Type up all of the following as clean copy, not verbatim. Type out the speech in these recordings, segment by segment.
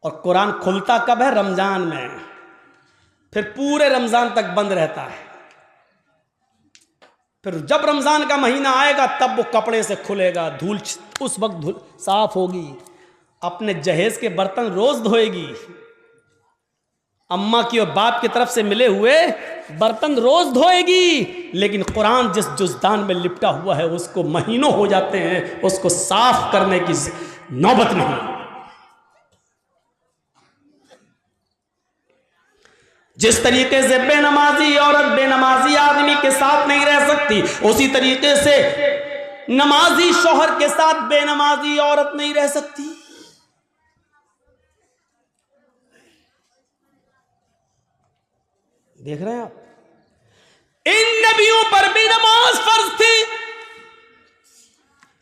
और कुरान खुलता कब है? रमजान में, फिर पूरे रमजान तक बंद रहता है। फिर जब रमजान का महीना आएगा तब वो कपड़े से खुलेगा, धूल उस वक्त धूल साफ होगी, अपने जहेज के बर्तन रोज धोएगी, अम्मा की और बाप की तरफ से मिले हुए बर्तन रोज धोएगी। लेकिन कुरान जिस जुज़दान में लिपटा हुआ है उसको महीनों हो जाते हैं, उसको साफ करने की नौबत नहीं। जिस तरीके से बेनमाजी औरत बेनमाजी आदमी के साथ नहीं रह सकती, उसी तरीके से नमाजी शौहर के साथ बेनमाजी औरत नहीं रह सकती। देख रहे हैं आप, इन नबियों पर भी नमाज फर्ज थी।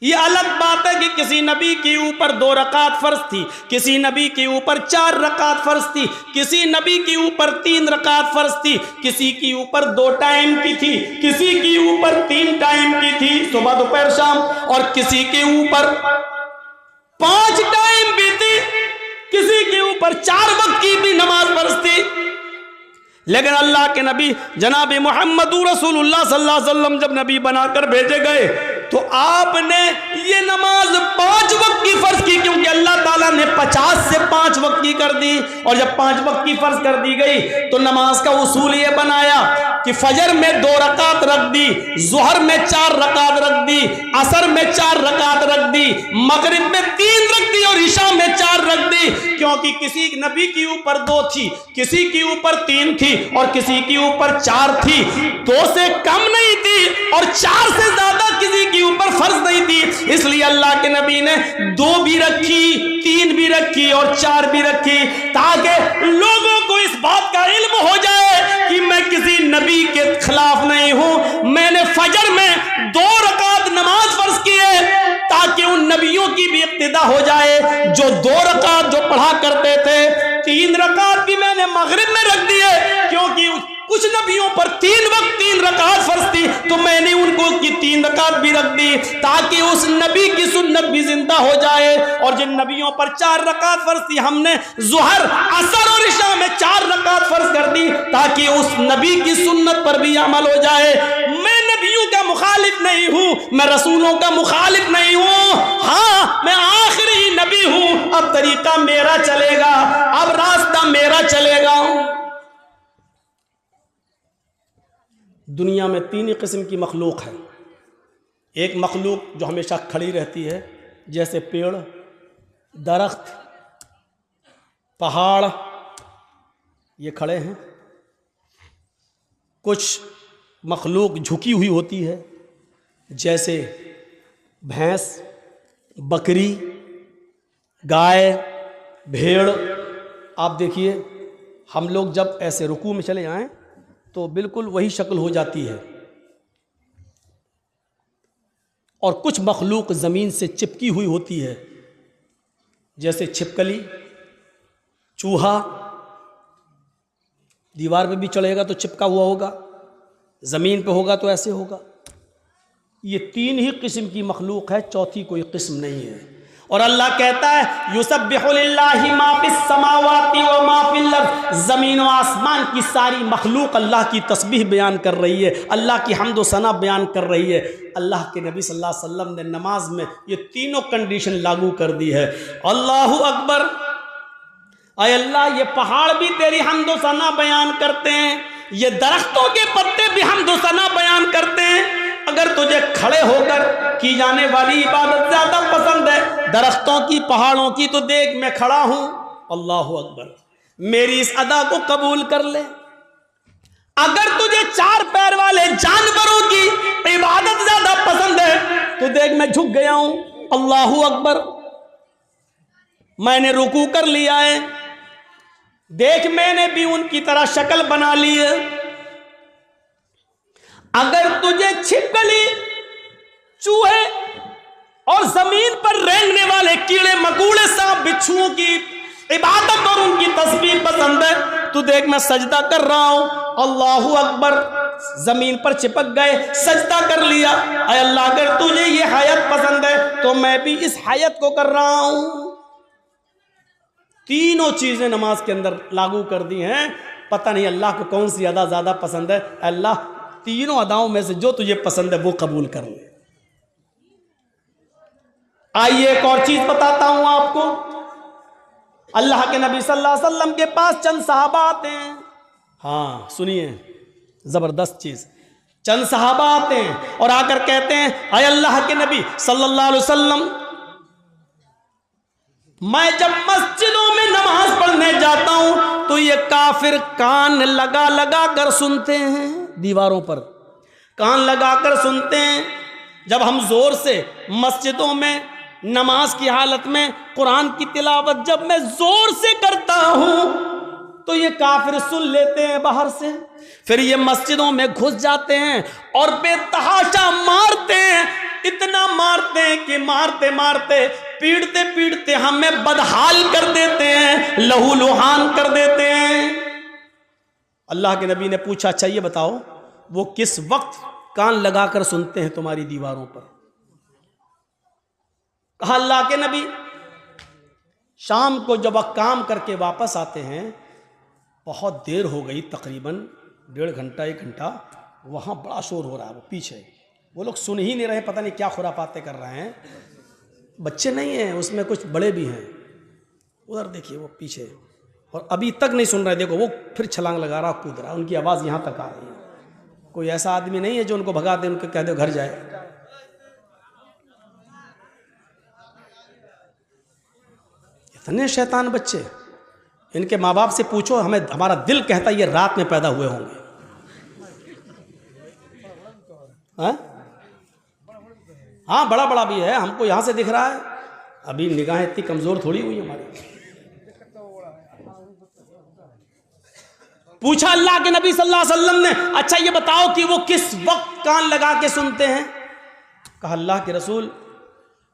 यह अलग बात है कि किसी नबी के ऊपर 2 रकात फर्ज थी, किसी नबी के ऊपर 4 रकात फर्ज थी, किसी नबी के ऊपर 3 रकात फर्ज थी, किसी के ऊपर 2 टाइम की थी, किसी के ऊपर 3 टाइम की थी, सुबह दोपहर शाम, और किसी के ऊपर 5 टाइम भी थी, किसी के ऊपर 4 वक्त की भी नमाज फर्ज थी। लेकिन अल्लाह के नबी जनाब मोहम्मद रसूलुल्लाह सल्लल्लाहु अलैहि वसल्लम जब नबी बनाकर भेजे गए तो आपने ये नमाज 5 वक्त की फर्ज की, क्योंकि अल्लाह ताला ने 50 से 5 वक्त की कर दी। और जब 5 वक्त की फर्ज कर दी गई तो नमाज का उसूल ये बनाया कि फजर में 2 रकात रख दी, जुहर में 4 रकात रख दी, असर में 4 रकात रख दी, मगरिब में 3 रख दी और इशा में 4 रख दी। क्योंकि किसी नबी के ऊपर 2 थी, किसी के ऊपर 3 थी और किसी के ऊपर 4 थी, 2 से कम नहीं थी और 4 से ज्यादा किसी के ऊपर फर्ज नहीं थी। इसलिए अल्लाह के नबी ने 2 भी रखी, 3 भी रखी और 4 भी रखी, ताकि लोगों को इस बात का इल्म हो जाए कि मैं किसी नबी के खिलाफ नहीं हूं। मैंने फजर में 2 रकात नमाज फर्ज की है ताकि उन नबियों की भी इक्तिदा हो जाए जो 2 रकात जो पढ़ा करते थे। 3 रकात भी मैंने मगरिब में रख दी है, क्योंकि कुछ नबियों पर 3 वक्त 3 रकात फर्ज थी, तो मैंने उनको की 3 रकात भी रख दी ताकि उस नबी की सुन्नत भी जिंदा हो जाए। और जिन नबियों पर 4 रकात फर्ज थी हमने जुहर, असर और इशा में 4 रकात फर्ज कर दी ताकि उस नबी की सुन्नत पर भी अमल हो जाए। मैं नबियों का मुखालिफ नहीं हूं, मैं रसूलों का मुखालिफ नहीं हूं, हाँ मैं आखिरी नबी हूं। अब तरीका मेरा चलेगा, अब रास्ता मेरा चलेगा। दुनिया में 3 ही किस्म की मखलूक है। एक मखलूक जो हमेशा खड़ी रहती है, जैसे पेड़, दरख्त, पहाड़, ये खड़े हैं। कुछ मखलूक झुकी हुई होती है, जैसे भैंस, बकरी, गाय, भेड़। आप देखिए, हम लोग जब ऐसे रुकू में चले जाएं तो बिल्कुल वही शक्ल हो जाती है। और कुछ मखलूक ज़मीन से चिपकी हुई होती है, जैसे छिपकली, चूहा। दीवार पे भी चढ़ेगा तो चिपका हुआ होगा, ज़मीन पे होगा तो ऐसे होगा। ये 3 ही किस्म की मखलूक है, चौथी कोई किस्म नहीं है। और अल्लाह कहता है युसब्बिहु लिल्लाहि मा फिस समावाति व मा फिल अर्द, ज़मीन व आसमान की सारी मखलूक अल्लाह की तस्बीह बयान कर रही है, अल्लाह की हम्द व सना बयान कर रही है। अल्लाह के नबी सल्लल्लाहु अलैहि वसल्लम ने नमाज में ये तीनों कंडीशन लागू कर दी है। अल्लाहु अकबर, अय अल्लाह ये पहाड़ भी तेरी हम्द व सना बयान करते हैं, ये दरख्तों के पत्ते भी हम्द व सना बयान करते हैं। अगर तुझे खड़े होकर की जाने वाली इबादत ज्यादा पसंद है दरख्तों की, पहाड़ों की, तो देख मैं खड़ा हूं। अल्लाहु अकबर, मेरी इस अदा को कबूल कर ले। अगर तुझे 4 पैर वाले जानवरों की इबादत ज्यादा पसंद है तो देख मैं झुक गया हूं। अल्लाहु अकबर, मैंने रुकू कर लिया है, देख मैंने भी उनकी तरह शक्ल बना ली है। अगर तुझे छिपकली, चूहे और जमीन पर रेंगने वाले कीड़े मकोड़े, सांप, बिच्छुओं की इबादत और उनकी तस्बीह पसंद है तो देख मैं सजदा कर रहा हूं। अल्लाहु अकबर, जमीन पर चिपक गए, सजदा कर लिया। अय अल्लाह, अगर तुझे ये हयात पसंद है तो मैं भी इस हयात को कर रहा हूं। तीनों चीजें नमाज के अंदर लागू कर दी हैं। पता नहीं अल्लाह को कौन सी अदा ज्यादा पसंद है। अल्लाह तीनों अदाओं में से जो तुझे पसंद है वो कबूल कर ले। आइए एक और चीज बताता हूं आपको। अल्लाह के नबी सल्लल्लाहु अलैहि वसल्लम के पास चंद सहाबा आते हैं। हाँ सुनिए, जबरदस्त चीज। चंद सहाबा आते हैं और आकर कहते हैं, अय अल्लाह के नबी सल्लल्लाहु अलैहि वसल्लम, मैं जब मस्जिदों में नमाज पढ़ने जाता हूं तो ये काफिर कान लगा लगा कर सुनते हैं, दीवारों पर कान लगा कर सुनते हैं। जब हम जोर से मस्जिदों में नमाज की हालत में कुरान की तिलावत जब मैं जोर से करता हूं तो ये काफिर सुन लेते हैं बाहर से, फिर ये मस्जिदों में घुस जाते हैं और बेतहाशा मारते हैं। इतना मारते हैं कि मारते मारते पीड़ते पीड़ते हमें बदहाल कर देते हैं, लहू लुहान कर देते हैं। अल्लाह के नबी ने पूछा, अच्छा ये बताओ वो किस वक्त कान लगाकर सुनते हैं तुम्हारी दीवारों पर? कहा अल्लाह के नबी, शाम को जब वह काम करके वापस आते हैं, बहुत देर हो गई, तकरीबन 1.5 घंटा 1 घंटा, वहां बड़ा शोर हो रहा है, वो पीछे वो लोग सुन ही नहीं रहे, पता नहीं क्या खुरापाते कर रहे हैं। बच्चे नहीं हैं उसमें, कुछ बड़े भी हैं। उधर देखिए वो पीछे, और अभी तक नहीं सुन रहे। देखो वो फिर छलांग लगा रहा, कूद रहा, उनकी आवाज़ यहाँ तक आ रही है। कोई ऐसा आदमी नहीं है जो उनको भगा दे, उनको कह दो घर जाए। इतने शैतान बच्चे, इनके माँ बाप से पूछो, हमें हमारा दिल कहता है ये रात में पैदा हुए होंगे। हाँ बड़ा बड़ा भी है, हमको यहाँ से दिख रहा है, अभी निगाहें इतनी कमजोर थोड़ी हुई हमारी। पूछा अल्लाह के नबी सल्लल्लाहु अलैहि वसल्लम ने, अच्छा ये बताओ कि वो किस वक्त कान लगा के सुनते हैं? कहा अल्लाह के रसूल,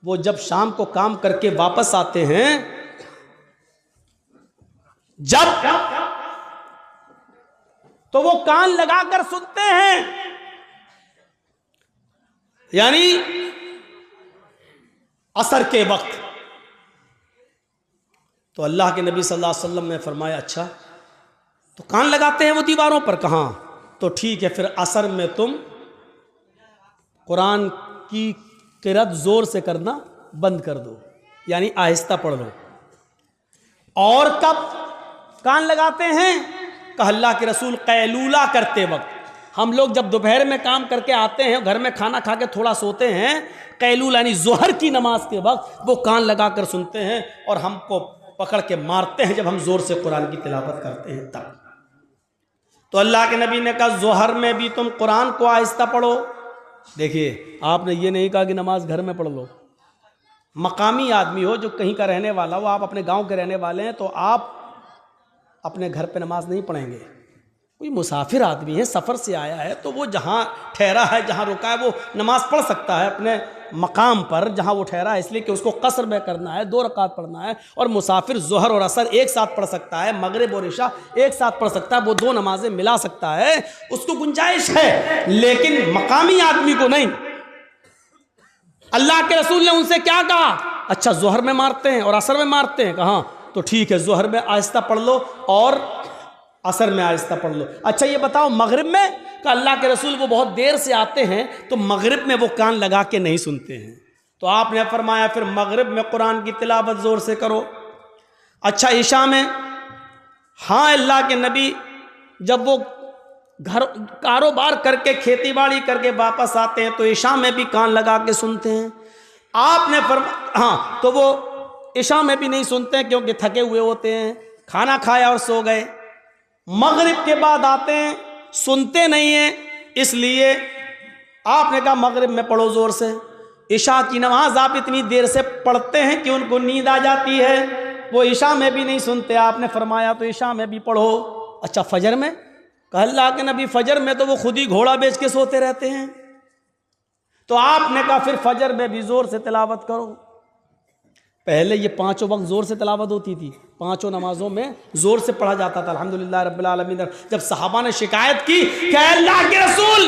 वो जब शाम को काम करके वापस आते हैं, जब तो वो कान लगाकर सुनते हैं, यानी असर के वक्त। तो अल्लाह के नबी सल्लल्लाहु अलैहि वसल्लम ने फरमाया, अच्छा तो कान लगाते हैं वो दीवारों पर? कहाँ? तो ठीक है, फिर असर में तुम कुरान की किरात जोर से करना बंद कर दो, यानी आहिस्ता पढ़ लो। और कब कान लगाते हैं? कहा अल्लाह के रसूल, कैलूला करते वक्त। हम लोग जब दोपहर में काम करके आते हैं, घर में खाना खा के थोड़ा सोते हैं, कैलूला यानी जोहर की नमाज के वक्त वो कान लगाकर सुनते हैं और हमको पकड़ के मारते हैं जब हम जोर से कुरान की तिलावत करते हैं तब। तो अल्लाह के नबी ने कहा जोहर में भी तुम कुरान को आहिस्ता पढ़ो। देखिए आपने ये नहीं कहा कि नमाज घर में पढ़ लो। मकामी आदमी हो, जो कहीं का रहने वाला हो, आप अपने गांव के रहने वाले हैं, तो आप अपने घर पे नमाज नहीं पढ़ेंगे। कोई मुसाफिर आदमी है, सफ़र से आया है, तो वो जहाँ ठहरा है, जहाँ रुका है, वो नमाज पढ़ सकता है अपने मकाम पर जहाँ वो ठहरा है, इसलिए कि उसको कसर में करना है, 2 रकात पढ़ना है। और मुसाफिर जोहर और असर एक साथ पढ़ सकता है, मगरिब और इशा एक साथ पढ़ सकता है, वो 2 नमाजें मिला सकता है, उसको गुंजाइश है, लेकिन मकामी आदमी को नहीं। अल्लाह के रसूल ने उनसे क्या कहा? अच्छा जोहर में मारते हैं और असर में मारते हैं? कहा तो ठीक है, जोहर में आहिस्ता पढ़ लो और असर में आहिस्ता पढ़ लो। अच्छा ये बताओ मगरिब में? का अल्लाह के रसूल वो बहुत देर से आते हैं, तो मगरिब में वो कान लगा के नहीं सुनते हैं। तो आपने फरमाया फिर मगरिब में कुरान की तिलावत जोर से करो। अच्छा इशा में? हाँ अल्लाह के नबी जब वो घर कारोबार करके खेती बाड़ी करके वापस आते हैं तो इशा में भी कान लगा के सुनते हैं। आपने हाँ तो वो इशा में भी नहीं सुनते हैं क्योंकि थके हुए होते हैं, खाना खाया और सो गए। मगरिब के बाद आते हैं, सुनते नहीं हैं, इसलिए आपने कहा मगरिब में पढ़ो जोर से। इशा की नमाज आप इतनी देर से पढ़ते हैं कि उनको नींद आ जाती है, वो इशा में भी नहीं सुनते, आपने फरमाया तो इशा में भी पढ़ो। अच्छा फजर में? कहा अल्लाह के नबी फजर में तो वो खुद ही घोड़ा बेच के सोते रहते हैं, तो आपने कहा फिर फजर में भी जोर से तिलावत करो। पहले ये 5 वक्त जोर से तिलावत होती थी, 5 नमाजों में जोर से पढ़ा जाता था अल्हम्दुलिल्लाह रब्बिल आलमीन। जब सहाबा ने शिकायत की कि अल्लाह के रसूल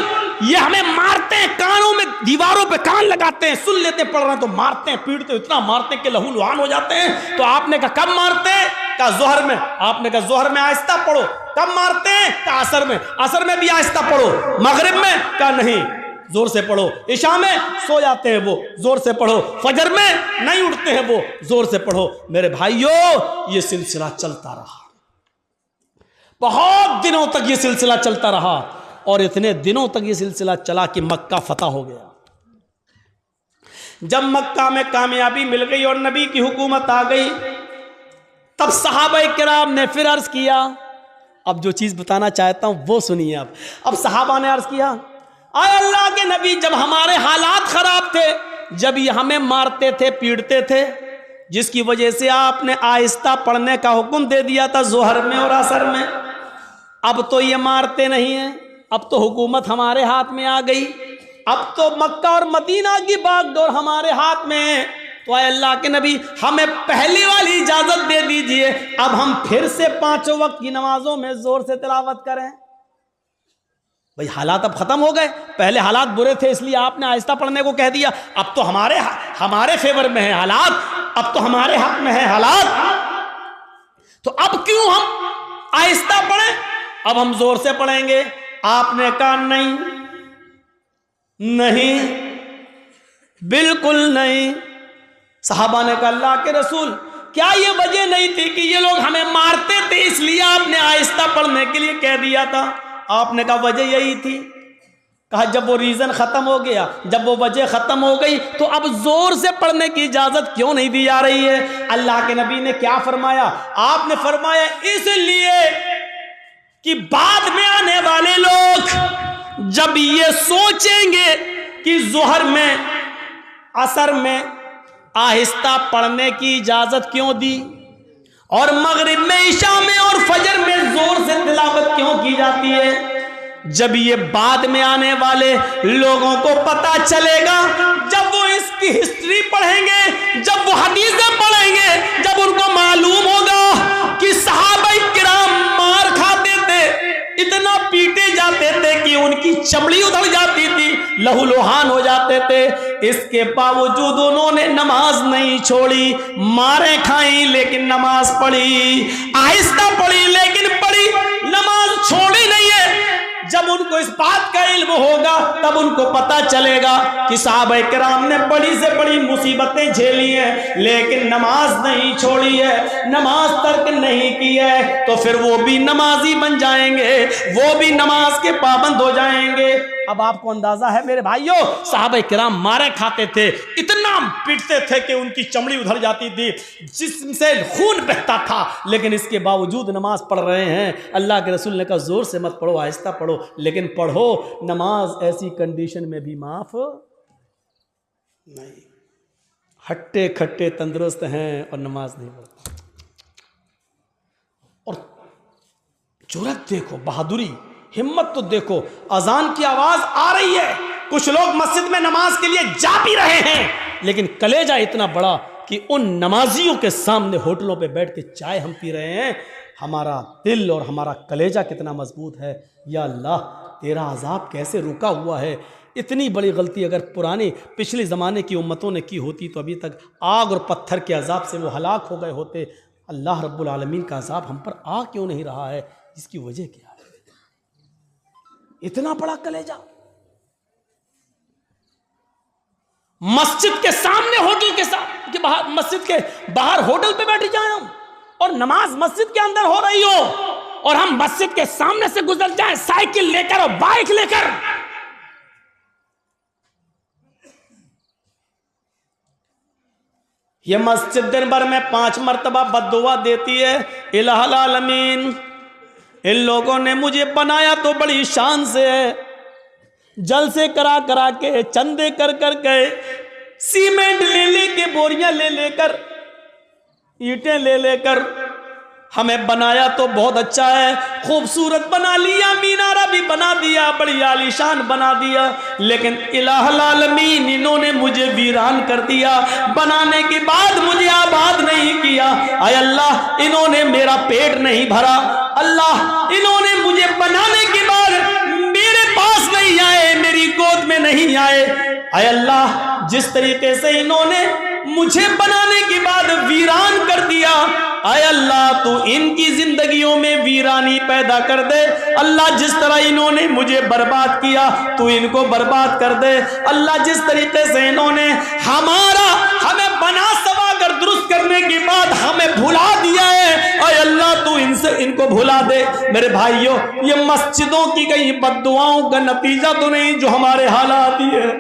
ये हमें मारते हैं, कानों में दीवारों पे कान लगाते हैं, सुन लेते पढ़ रहे हैं तो मारते हैं, पीटते इतना मारते हैं कि लहू लुहान हो जाते हैं। तो आपने कहा कब मारते हैं? कहा जोहर में। आपने कहा जोहर में आहिस्ता पढ़ो। कब मारते हैं? कहा असर में। असर में भी आहिस्ता पढ़ो। मगरिब में? कहा नहीं, जोर से पढ़ो। इशा में सो जाते हैं वो, जोर से पढ़ो। फजर में नहीं उठते हैं वो, जोर से पढ़ो। मेरे भाइयों, ये सिलसिला चलता रहा, बहुत दिनों तक ये सिलसिला चलता रहा, और इतने दिनों तक ये सिलसिला चला कि मक्का फतह हो गया। जब मक्का में कामयाबी मिल गई और नबी की हुकूमत आ गई, तब सहाबाए किराम ने फिर अर्ज किया। अब जो चीज बताना चाहता हूं वो सुनिए। अब सहाबा ने अर्ज किया, आए अल्लाह के नबी, जब हमारे हालात खराब थे, जब ये हमें मारते थे, पीटते थे, जिसकी वजह से आपने आहिस्ता पढ़ने का हुक्म दे दिया था जोहर में और असर में, अब तो ये मारते नहीं हैं, अब तो हुकूमत हमारे हाथ में आ गई, अब तो मक्का और मदीना की बागडोर हमारे हाथ में है, तो आए अल्लाह के नबी, हमें पहली वाली इजाजत दे दीजिए, अब हम फिर से 5 वक्त की नमाजों में जोर से तिलावत करें। भाई हालात अब खत्म हो गए, पहले हालात बुरे थे इसलिए आपने आहिस्ता पढ़ने को कह दिया, अब तो हमारे फेवर में है हालात, अब तो हमारे हक में है हालात, तो अब क्यों हम आहिस्ता पढ़ें, अब हम जोर से पढ़ेंगे। आपने कहा नहीं, नहीं, बिल्कुल नहीं। सहाबा ने कहा अल्लाह के रसूल, क्या ये वजह नहीं थी कि ये लोग हमें मारते थे इसलिए आपने आहिस्ता पढ़ने के लिए कह दिया था? आपने कहा वजह यही थी। कहा जब वो रीजन खत्म हो गया, जब वो वजह खत्म हो गई, तो अब जोर से पढ़ने की इजाजत क्यों नहीं दी जा रही है? अल्लाह के नबी ने क्या फरमाया? आपने फरमाया इसलिए कि बाद में आने वाले लोग जब ये सोचेंगे कि जोहर में, असर में आहिस्ता पढ़ने की इजाजत क्यों दी, और मगरिब में, इशा में और फजर में जोर से तिलावत क्यों की जाती है, जब ये बाद में आने वाले लोगों को पता चलेगा, जब वो इसकी हिस्ट्री पढ़ेंगे, जब वो हदीसें पढ़ेंगे, जब उनको मालूम होगा कि सहाबाए किराम मार खाते थे, इतना पीटे जाते थे कि उनकी चमड़ी उधड़ जाती थी, लहूलुहान हो जाते थे, इसके बावजूद उन्होंने नमाज नहीं छोड़ी, मारे खाई लेकिन नमाज पढ़ी, आहिस्ता पढ़ी लेकिन पढ़ी, नमाज छोड़ी नहीं है। जब उनको इस बात का इल्म होगा, तब उनको पता चलेगा कि सहाबाए किराम ने बड़ी से बड़ी मुसीबतें झेली हैं लेकिन नमाज नहीं छोड़ी है, नमाज तर्क नहीं की है, तो फिर वो भी नमाजी बन जाएंगे, वो भी नमाज के पाबंद हो जाएंगे। अब आपको अंदाजा है मेरे भाइयों, सहाबाए किराम मारे खाते थे, इतना पीटते थे कि उनकी चमड़ी उधर जाती थी, जिससे खून बहता था, लेकिन इसके बावजूद नमाज पढ़ रहे हैं। अल्लाह के रसूल ने कहा जोर से मत पढ़ो, आहिस्ता पढ़ो, लेकिन पढ़ो। नमाज ऐसी कंडीशन में भी माफ नहीं। हट्टे खट्टे तंदुरुस्त हैं और नमाज नहीं पढ़ते। और जुर्रत देखो, बहादुरी, हिम्मत तो देखो। अजान की आवाज आ रही है, कुछ लोग मस्जिद में नमाज के लिए जा भी रहे हैं, लेकिन कलेजा इतना बड़ा कि उन नमाजियों के सामने होटलों पे बैठ के चाय हम पी रहे हैं। हमारा दिल और हमारा कलेजा कितना मजबूत है। या अल्लाह, तेरा अजाब कैसे रुका हुआ है। इतनी बड़ी गलती अगर पुराने पिछले ज़माने की उम्मतों ने की होती तो अभी तक आग और पत्थर के अजाब से वो हलाक हो गए होते। अल्लाह रब्बुल आलमीन का अजाब हम पर आ क्यों नहीं रहा है? इसकी वजह क्या है? इतना बड़ा कलेजा। मस्जिद के सामने होटल के बाहर, मस्जिद के बाहर होटल पे बैठ जाए हम, और नमाज मस्जिद के अंदर हो रही हो, और हम मस्जिद के सामने से गुजर जाएं साइकिल लेकर और बाइक लेकर। ये मस्जिद दिन भर में 5 मरतबा बद्दुआ देती है, इलाहुल आलमीन, इन लोगों ने मुझे बनाया तो बड़ी शान से है, जलसे करा करा के, चंदे कर कर के, सीमेंट ले लेके, बोरियां ले लेकर, ईंटें ले लेकर हमें बनाया तो बहुत अच्छा है, खूबसूरत बना लिया, मीनारा भी बना दिया, बड़ी आलीशान बना दिया, लेकिन इलाहुल आलमीन इन्होंने मुझे वीरान कर दिया। बनाने के बाद मुझे आबाद नहीं किया। आय अल्लाह, इन्होंने मेरा पेट नहीं भरा। अल्लाह, इन्होंने मुझे बनाने के बाद मेरे पास नहीं आए, मेरी गोद में नहीं आए। आय अल्लाह, जिस तरीके से इन्होंने मुझे बनाने के बाद वीरान कर दिया, आय अल्लाह तू इनकी जिंदगियों में वीरानी पैदा कर दे। अल्लाह जिस तरह इन्होंने मुझे बर्बाद किया तू इनको बर्बाद कर दे। अल्लाह जिस तरीके से इन्होंने हमें बना सवा कर दुरुस्त करने के बाद हमें भुला दिया है, आय अल्लाह तू इनको भुला दे। मेरे भाइयों, ये मस्जिदों की कई बद्दुआओं का नतीजा तो नहीं जो हमारे हालात ही है,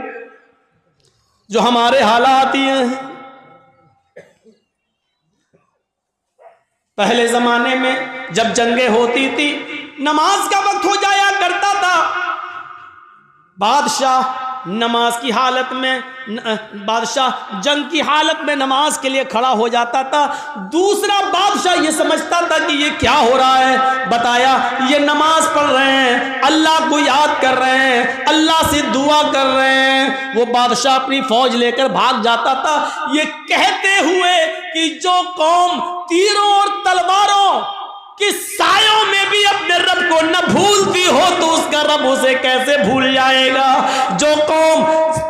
जो हमारे हालात ही हैं। पहले जमाने में जब जंगें होती थी, नमाज का वक्त हो जाया करता था, बादशाह नमाज की हालत में बादशाह जंग की हालत में नमाज के लिए खड़ा हो जाता था। दूसरा बादशाह ये समझता था कि ये क्या हो रहा है, बताया ये नमाज पढ़ रहे हैं, अल्लाह को याद कर रहे हैं, अल्लाह से दुआ कर रहे हैं। वो बादशाह अपनी फौज लेकर भाग जाता था, ये कहते हुए कि जो कौम तीरों और तलवारों कि सायों में भी अपने रब को न भूलती हो तो उसका रब उसे कैसे भूल जाएगा। जो कौम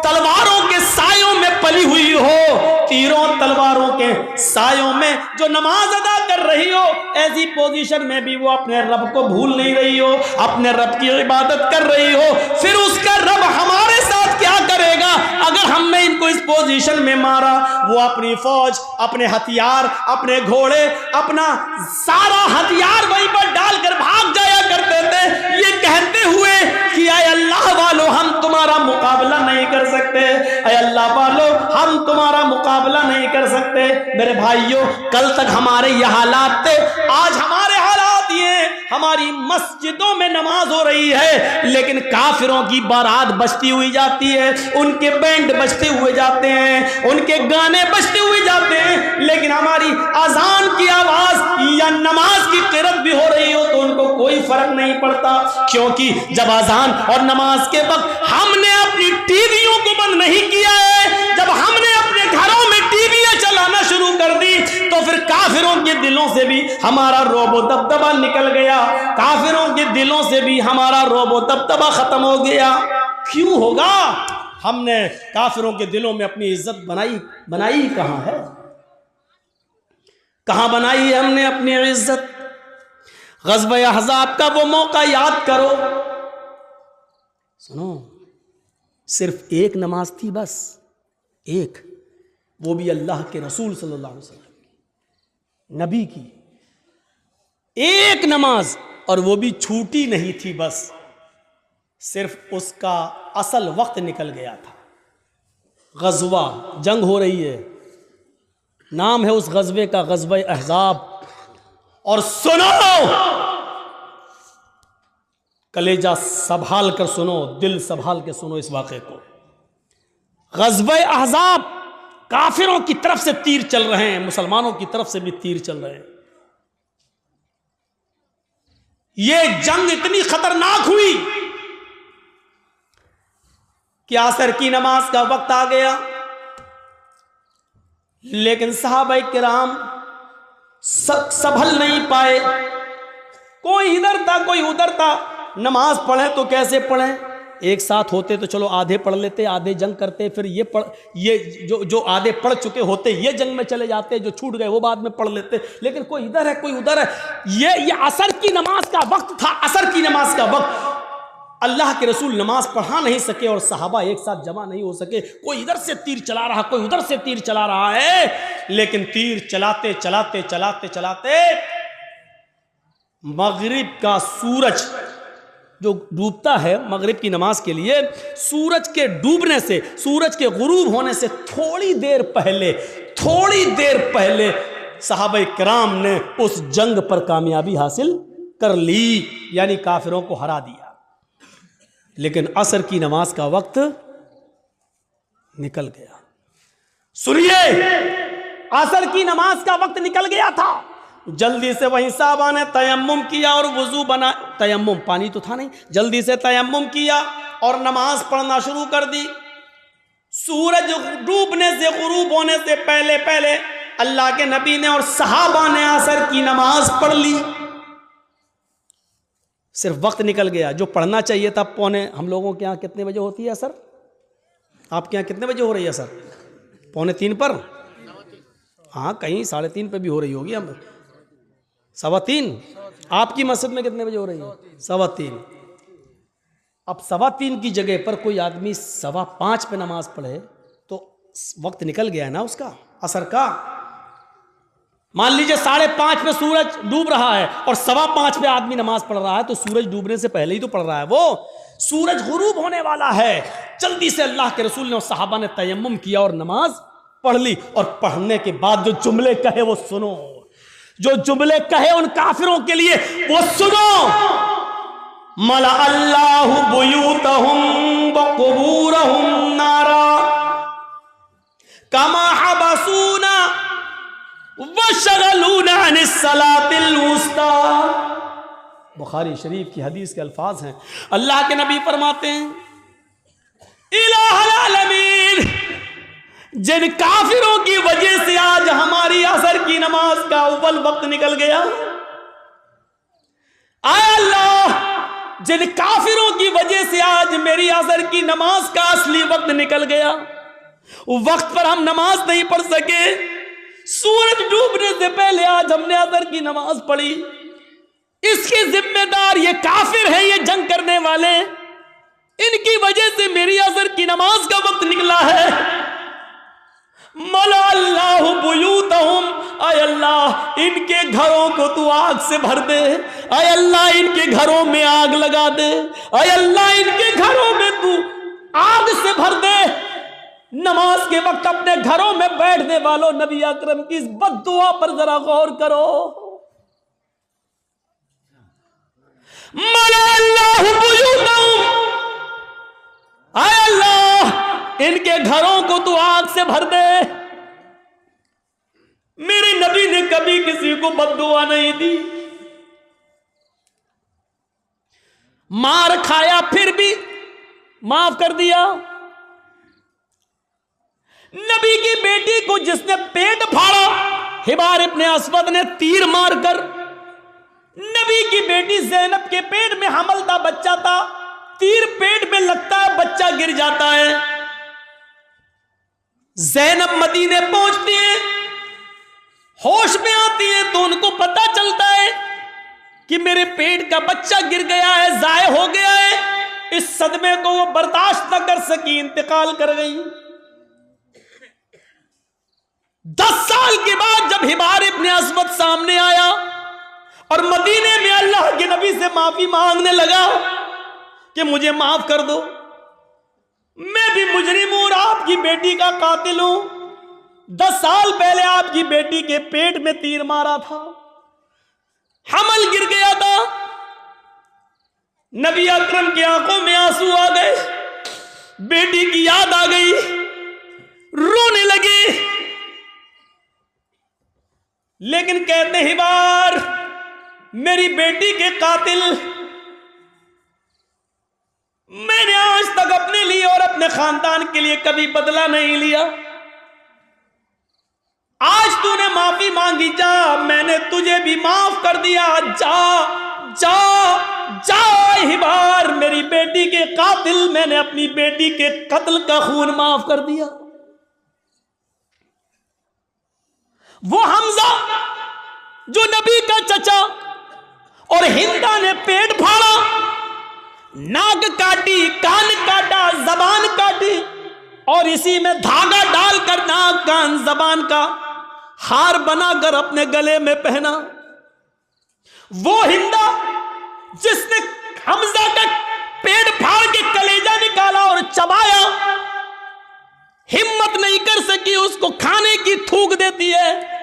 तलवारों के सायों में पली हुई हो, तीरों तलवारों के सायों में जो नमाज अदा कर रही हो, ऐसी पोजीशन में भी वो अपने रब को भूल नहीं रही हो, अपने रब की इबादत कर रही हो, फिर उसका रब हमारे साथ क्या करेगा अगर हमने इनको इस पोजीशन में मारा। वो अपनी फौज, अपने हथियार, अपने घोड़े, अपना सारा हथियार वहीं पर डालकर भाग जाया करते थे, ये कहते हुए कि आय अल्लाह वालों हम तुम्हारा मुकाबला नहीं कर सकते, आय अल्लाह वालों हम तुम्हारा मुकाबला नहीं कर सकते। मेरे भाइयों, कल तक हमारे ये हालात थे, आज हमारे हालात ये, हमारी मस्जिदों में नमाज हो रही है लेकिन काफिरों की बारात बजती हुई जाती है, उनके बैंड बजते हुए जाते हैं, उनके गाने बजते हुए जाते हैं, लेकिन हमारी अजान की आवाज या नमाज की क़िरात भी हो रही हो तो उनको कोई फर्क नहीं पड़ता। क्योंकि जब अजान और नमाज के वक्त हमने अपनी टीवियों को बंद नहीं किया है, जब हमने अपने घरों में टीवियां चलाना शुरू कर दी तो फिर काफिरों के दिलों से भी हमारा रोबो दबदबा निकल गया, काफिरों के दिलों से भी हमारा रोबो दबदबा खत्म हो गया। क्यों होगा? हमने काफिरों के दिलों में अपनी इज्जत बनाई कहां है? कहां बनाई है हमने अपनी इज्जत? ग़ज़वा अहज़ाब का वो मौका याद करो। सुनो, सिर्फ एक नमाज थी, बस एक, वो भी अल्लाह के रसूल सल्लल्लाहु अलैहि वसल्लम नबी की एक नमाज, और वो भी छूटी नहीं थी, बस सिर्फ उसका असल वक्त निकल गया था। ग़ज़वा, जंग हो रही है, नाम है उस ग़ज़वे का ग़ज़वा अहज़ाब। और सुनो, कलेजा संभाल कर सुनो, दिल संभाल के सुनो इस वाक़े को। ग़ज़वा अहज़ाब, काफिरों की तरफ से तीर चल रहे हैं, मुसलमानों की तरफ से भी तीर चल रहे हैं। यह जंग इतनी खतरनाक हुई कि असर की नमाज का वक्त आ गया, लेकिन सहाबा किराम संभल नहीं पाए। कोई इधर था, कोई उधर था। नमाज पढ़े तो कैसे पढ़ें? एक साथ होते तो चलो आधे पढ़ लेते, आधे जंग करते, फिर ये जो आधे पढ़ चुके होते ये जंग में चले जाते, जो छूट गए वो बाद में पढ़ लेते। लेकिन कोई इधर है, कोई उधर है। ये असर की नमाज का वक्त था, असर की नमाज का वक्त। अल्लाह के रसूल नमाज पढ़ा नहीं सके और सहाबा एक साथ जमा नहीं हो सके। कोई इधर से तीर चला रहा, कोई उधर से तीर चला रहा है, लेकिन तीर चलाते चलाते चलाते चलाते मगरिब का सूरज जो डूबता है, मगरिब की नमाज के लिए सूरज के डूबने से, सूरज के गुरूब होने से थोड़ी देर पहले सहाबा किराम ने उस जंग पर कामयाबी हासिल कर ली, यानी काफिरों को हरा दिया। लेकिन असर की नमाज का वक्त निकल गया। सुनिए, असर की नमाज का वक्त निकल गया था। जल्दी से वहीं साहबा ने तयम्मुम किया और वुजू बना, तयम्मुम पानी तो था नहीं, जल्दी से तयम्मुम किया और नमाज पढ़ना शुरू कर दी। सूरज डूबने से, गुरूब होने से पहले पहले अल्लाह के नबी ने और सहाबा ने असर की नमाज पढ़ ली। सिर्फ वक्त निकल गया। जो पढ़ना चाहिए था पौने, हम लोगों के यहाँ कितने बजे होती है असर? आपके यहाँ कितने बजे हो रही है असर? 2:45 पर? हाँ, कहीं 3:30 पे भी हो रही होगी। हम 3:15। आपकी मस्जिद में कितने बजे हो रही है? 3:15। अब 3:15 की जगह पर कोई आदमी 5:15 पे नमाज पढ़े तो वक्त निकल गया है ना उसका असर का। मान लीजिए 5:30 पे सूरज डूब रहा है और 5:15 पे आदमी नमाज पढ़ रहा है, तो सूरज डूबने से पहले ही तो पढ़ रहा है वो। सूरज गुरूब होने वाला है, जल्दी से अल्लाह के रसूल ने और सहाबा ने तयम्मुम किया और नमाज पढ़ ली। और पढ़ने के बाद जो जुमले कहे वो सुनो, जो जुमले कहे उन काफिरों के लिए वो सुनो। मला अल्लाहु बुयूतहुम व कुबूरहुम नारा कमा हबसूना वशगलूना अनिस सलातिल वुस्ता। बुखारी शरीफ की हदीस के अल्फाज हैं। अल्लाह के नबी फरमाते हैं, इलाहुल आलमीन, जिन काफिरों की वजह से आज हमारी असर की नमाज का अव्वल वक्त निकल गया, आय अल्लाह, जिन काफिरों की वजह से आज मेरी असर की नमाज का असली वक्त निकल गया, वक्त पर हम नमाज नहीं पढ़ सके, सूरज डूबने से पहले आज हमने असर की नमाज पढ़ी, इसके जिम्मेदार ये काफिर हैं, ये जंग करने वाले, इनकी वजह से मेरी असर की नमाज का वक्त निकला है। मला अल्लाहु बुयूतहुम, आय अल्लाह इनके घरों को तू आग से भर दे, आय अल्लाह इनके घरों में आग लगा दे, आय अल्लाह इनके घरों में तू आग से भर दे। नमाज के वक्त अपने घरों में बैठने वालों, नबी अकरम की इस बद्दुआ पर जरा गौर करो। मला अल्लाहु बुयूतहुम, आय अल्लाह इनके घरों को तू आग से भर दे। मेरे नबी ने कभी किसी को बद्दुआ नहीं दी। मार खाया फिर भी माफ कर दिया। नबी की बेटी को जिसने पेट फाड़ा, हिबार इब्ने अस्वद ने तीर मारकर, नबी की बेटी ज़ैनब के पेट में हमल था, बच्चा था, तीर पेट में लगता है, बच्चा गिर जाता है। ज़ैनब मदीने पहुंचती है, होश में आती है तो उनको पता चलता है कि मेरे पेट का बच्चा गिर गया है, जाये हो गया है। इस सदमे को वो बर्दाश्त न कर सकी, इंतकाल कर गई। 10 साल के बाद जब हिबार इब्ने अस्वद सामने आया और मदीने में अल्लाह के नबी से माफी मांगने लगा कि मुझे माफ कर दो, मैं भी मुजरिम हूं और आपकी बेटी का कातिल हूं। 10 साल पहले आपकी बेटी के पेट में तीर मारा था, हमल गिर गया था। नबी अकरम की आंखों में आंसू आ गए, बेटी की याद आ गई, रोने लगे। लेकिन कहते हिबार, मेरी बेटी के कातिल मैंने आज तक अपने लिए और अपने खानदान के लिए कभी बदला नहीं लिया। आज तूने माफी मांगी, जा, मैंने तुझे भी माफ कर दिया, जा जा जा हिबार, मेरी बेटी के कातिल, मैंने अपनी बेटी के कत्ल का खून माफ कर दिया। वो हमजा जो नबी का चचा, और हिंदा ने पेट फाड़ा, नाक काटी, कान काटा, जबान काटी, और इसी में धागा डालकर नाक, कान, जबान का हार बनाकर अपने गले में पहना। वो हिंदा जिसने हमजा का पेट फाड़ के कलेजा निकाला और चबाया, हिम्मत नहीं कर सकी उसको खाने की, थूक देती है।